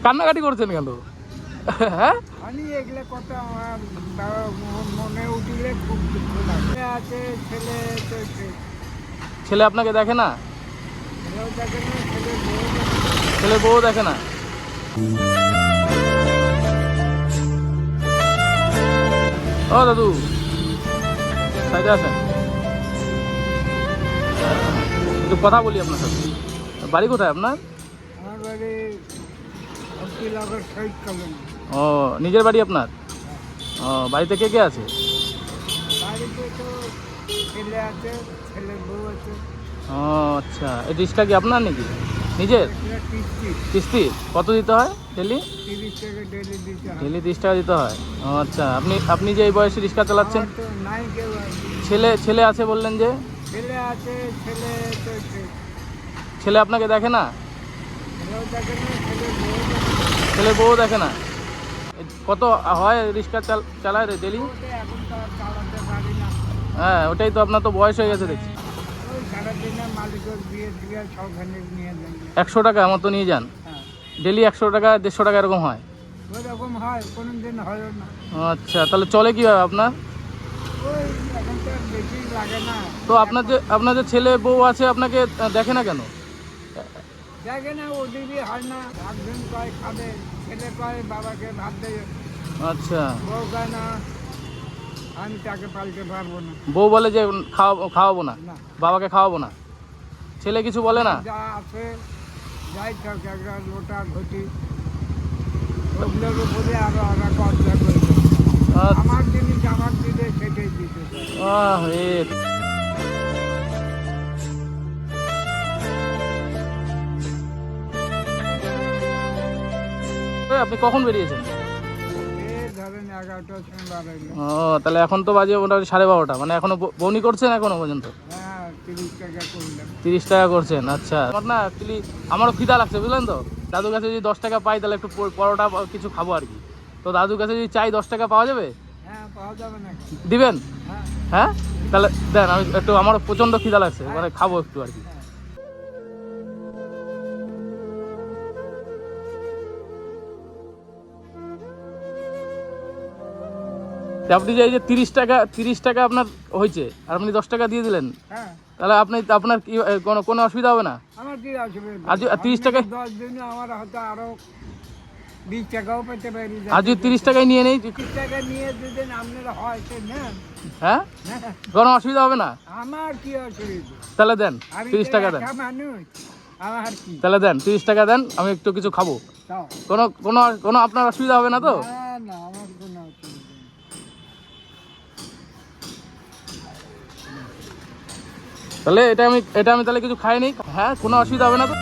কান্নাকাটি করছেন কেন? হ্যাঁ, আমি এগুলো কথা আমার মনে উঠলে খুব দুঃখ লাগে। আছে ছেলে তো ছেলে আপনাকে দেখে না? ছেলেও দেখে না, ছেলে বউ ছেলে বউ দেখে না? ও দাদু, সাইডে আসেন, একটু কথা বলি আপনার সাথে। বাড়ি কোথায় আপনার? আমার বাড়ি অকিলাগর শহীদ কলোনি। ও, নিজের বাড়ি আপনার? ও, বাড়িতে কে কে আছে? বাড়িতে তো ছেলে আছে, ছেলের বউ আছে। ও আচ্ছা, এই ডিশটা কি আপনার নাকি নিজের? এটা কিস্তি কিস্তি কত দিতে হয় ডেলি? 30 টাকা ডেলি দিতে হয়। ডেলি 30 টাকা দিতে হয়। ও আচ্ছা, আপনি যে এই বয়সে রিক্সা চালাচ্ছেন, আমার তো নাই কেউ আছে। ছেলে আছে বললেন যে? ছেলে আছে, ছেলে তো ছেলে আপনাকে দেখে না? ছেলেও দেখে না, ছেলের বউ দেখে না। ছেলে বউ দেখে না? কত হয় রিক্সা চালায় ডেলি? ওটা এখন তো আর চালাতে পারি না। হ্যাঁ, ওটাই তো, আপনার তো বয়স হয়ে গেছে দেখছি। ওই সারাদিনে মালিকের দিয়ে দিয়ে সবখানে নিয়ে যাই। 100 টাকা মতো নিয়ে যান হ্যাঁ, ডেলি? 100 টাকা 150 টাকা এরকম হয়? ওইরকম হয়, কোনো দিন হয়ও না। ও আচ্ছা, তাহলে চলে কীভাবে আপনার? ওই এখন তো আর বেশি লাগে না। তো আপনার যে ছেলে বউ আছে আপনাকে দেখে না কেন? দেখে না, ওদেরই হয় না। একজন কয় খাবে, ছেলে কয় বাবাকে ভাত দেয়, আচ্ছা, বউ কয় না আমি তাকে পালতে পারবো না। বউ বলে যে খাওয়াবো না, না, বাবাকে খাওয়াবো না। ছেলে কিছু বলে না? যা আছে যাই থাক, একটা লোটা ঘটি ওগুলোর উপরে আরো ওরা কবজা করে দেয়। আমার জিনিস আমার দিলে সেটাই দিতে চায়। আপনি কখন বেরিয়েছেন? এই ধরেন 11টার সময় বাড়াইলো। ও, তাহলে এখন তো বাজে মোটামুটি 12:30, মানে এখনো বউনি করছেন এখনো পর্যন্ত? হ্যাঁ, 30 টাকা করলাম। 30 টাকা করছেন? আচ্ছা, আমার না অ্যাকচুয়ালি আমারও খিদা লাগছে বুঝলেন তো। দাদুর কাছে যদি 10 টাকা পাই তাহলে একটু পরোটা বা কিছু খাবো আর কি। তো দাদুর কাছে যদি চাই 10 টাকা পাওয়া যাবে? হ্যাঁ, পাওয়া যাবে না। দিবেন? হ্যাঁ, হ্যাঁ, তাহলে দেন, আমি একটু, আমারও প্রচণ্ড খিদা লাগছে, মানে খাবো একটু আর কি। হ্যাঁ। তা আপনি যে এই যে 30 টাকা আপনার হয়েছে আর আপনি 10 টাকা দিয়ে দিলেন, হ্যাঁ, তাহলে আপনার কি কোনো অসুবিধা হবে না? আমার কি অসুবিধা? আজ 30 টাকায় 10 দিনে আমার হয়তো আরো 20 টাকাও পেতে পারি। আজ যদি 30 টাকায় নিয়ে নেই? 30 টাকা নিয়ে যদি আপনারা হয় সে নেন। হ্যাঁ, হ্যাঁ, কোনো অসুবিধা হবে না? আমার কি অসুবিধা? তাহলে দেন, আমি 30 টাকা দেন। একটা মানুষ, আমার কি? তাহলে দেন 30 টাকা দেন, আমি একটু কিছু খাবো। তাও কোনো আপনার অসুবিধা হবে না তো? না, না, আমার কোনো অসুবিধা নেই। তাহলে এটা আমি তাহলে কিছু খাই নেই। হ্যাঁ, কোনো অসুবিধা হবে না তো?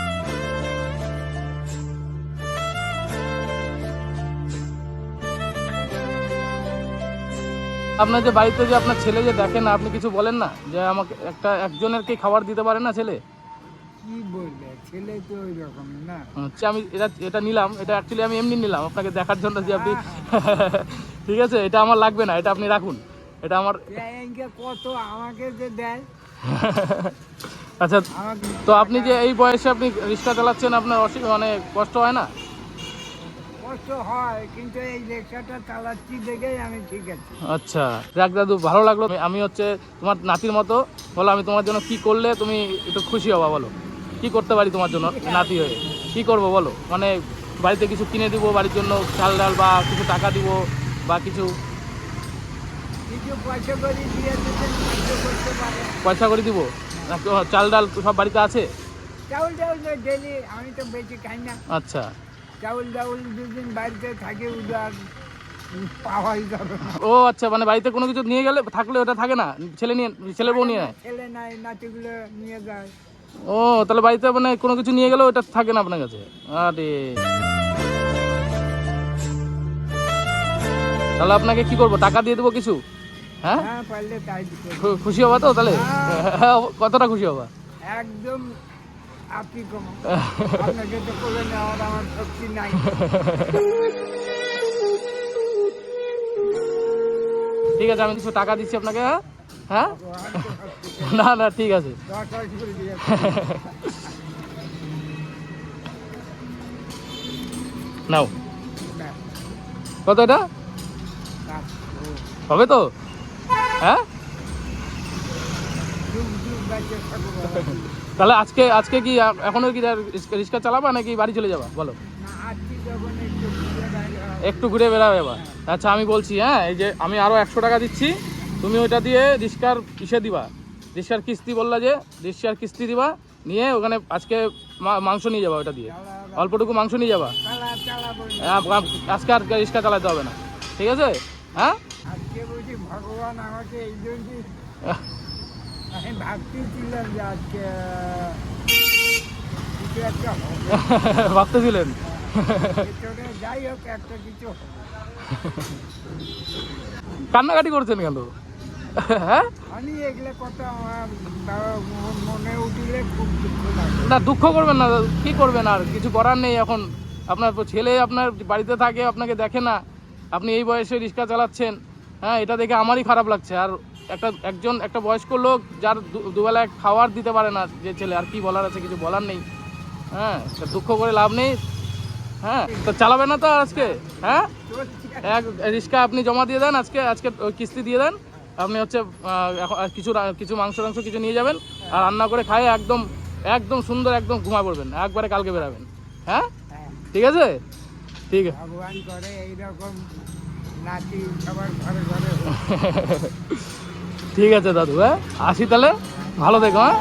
আপনার যে বাড়িতে যে আপনার ছেলে যে দেখেন না, আপনি কিছু বলেন না যে আমাকে একজনের কি খাবার দিতে পারে না ছেলে? কি বলবে, ছেলে তো ওই রকম না। আচ্ছা, আমি এটা নিলাম, এটা অ্যাকচুয়ালি আমি এমনি নিলাম আপনাকে দেখার জন্য যে আপনি ঠিক আছে, এটা আমার লাগবে না, এটা আপনি রাখুন, এটা আমার। এইটা কত আমাকে যে দেয়। আচ্ছা, আমাকে তো আপনি যে এই বয়সে আপনি রিক্সা চালাচ্ছেন, আপনার মানে কষ্ট হয় না? কষ্ট হয়, কিন্তু এই রিক্সাটা চালাচ্ছি দেখেই আমি ঠিক আছি। আচ্ছা, যাক দাদু, ভালো লাগলো। আমি হচ্ছে তোমার নাতির মতো, বলো আমি তোমার জন্য কি করলে তুমি একটু খুশি হবা, বলো কি করতে পারি তোমার জন্য নাতি হয়ে? কি করব বলো, মানে বাড়িতে কিছু কিনে দিব, বাড়ির জন্য চাল ডাল বা কিছু টাকা দিব বা কিছু কিছু পয়সা করে দিয়ে দিতেন, সাহায্য করতে পারে। পয়সা করে দিব? না, চাল ডাল সব বাড়িতে আছে? চাউল টাউল ডেলি আমি তো বেশি খাই না। আচ্ছা, চাউল ডাউল দুদিন বাড়িতে থাকে, উদার পাওয়াই যাবে না। ও আচ্ছা, মানে বাড়িতে কোনো কিছু নিয়ে গেলে থাকলে ওটা থাকে না, ছেলে বউ নিয়ে নেয়? ছেলে নাই, নাতিগুলো নিয়ে যায়। ও, তাহলে বাড়িতে মানে কোনো কিছু নিয়ে গেলেও ওটা থাকে না আপনার কাছে? আরে, তাহলে আপনাকে কি করবো, টাকা দিয়ে দেবো কিছু? হ্যাঁ, হ্যাঁ, পারলে তাই দিতে। খুশি হবা তো তাহলে? হ্যাঁ, কতটা খুশি হবা? একদম আপনি কম, আপনাকে তো করে নেওয়ার আমার শক্তি নাই। ঠিক আছে, আমি কিছু টাকা দিচ্ছি আপনাকে। হ্যাঁ, হ্যাঁ, না না, ঠিক আছে। নাও না, কত এটা না, ও, হবে তো? হ্যাঁ যুগ যুগ বেঁচে থাকো বাবা। তাহলে আজকে আজকে কি এখনো কি রিক্সা চালাবা নাকি বাড়ি চলে যাবা বলো? না, আজকে যখন একটু ঘুরে বেড়াই, একটু ঘুরে বেড়াবে এবার। আচ্ছা আমি বলছি, হ্যাঁ এই যে আমি আরও 100 টাকা দিচ্ছি, তুমি ওইটা দিয়ে রিক্সার ইসে দিবা, রিক্সার কিস্তি বললা যে, রিক্সার কিস্তি দিবা, নিয়ে ওখানে আজকে মাংস নিয়ে যাবা, ওইটা দিয়ে অল্পটুকু মাংস নিয়ে যাবা। চালাবো না। আজকে আর রিক্সা চালাতে হবে না, ঠিক আছে? হ্যাঁ আজকে বলছি ভগবান আমাকে এই জন্য আমি ভাবতেছিলাম যে আজকে কিছু একটা হবে। ভাবতেছিলেন? ভেতরে যাই হোক একটা কিছু হবে। কান্নাকাটি করছেন কেন? হ্যাঁ আমি এগুলো কথা আমার মনে উঠলে খুব দুঃখ লাগে। না দুঃখ করবেন না, কি করবেন, আর কিছু করার নেই। এখন আপনার ছেলে আপনার বাড়িতে থাকে, আপনাকে দেখে না, আপনি এই বয়সে রিক্সা চালাচ্ছেন, হ্যাঁ এটা দেখে আমারই খারাপ লাগছে। আর একটা বয়স্ক লোক যার দুবেলা খাওয়ার দিতে পারে না যে ছেলে, আর কি বলার আছে, কিছু বলার নেই। হ্যাঁ তা দুঃখ করে লাভ নেই। হ্যাঁ তো চালাবেন না তো আজকে? হ্যাঁ চলছে। এক রিক্সা আপনি জমা দিয়ে দেন, আজকে ওই কিস্তি দিয়ে দেন। আপনি হচ্ছে এখন আর কিছু মাংস কিছু নিয়ে যাবেন, আর রান্না করে খাই একদম একদম সুন্দর একদম ঘুমা পড়বেন, একবারে কালকে বেরাবেন। হ্যাঁ হ্যাঁ, ঠিক আছে, ঠিক আছে। ভগবান করে এইরকম নাতি সবার ঘরে ঘরে হোক। ঠিক আছে দাদু, হ্যাঁ আসি তাহলে, ভালো দেখো। হ্যাঁ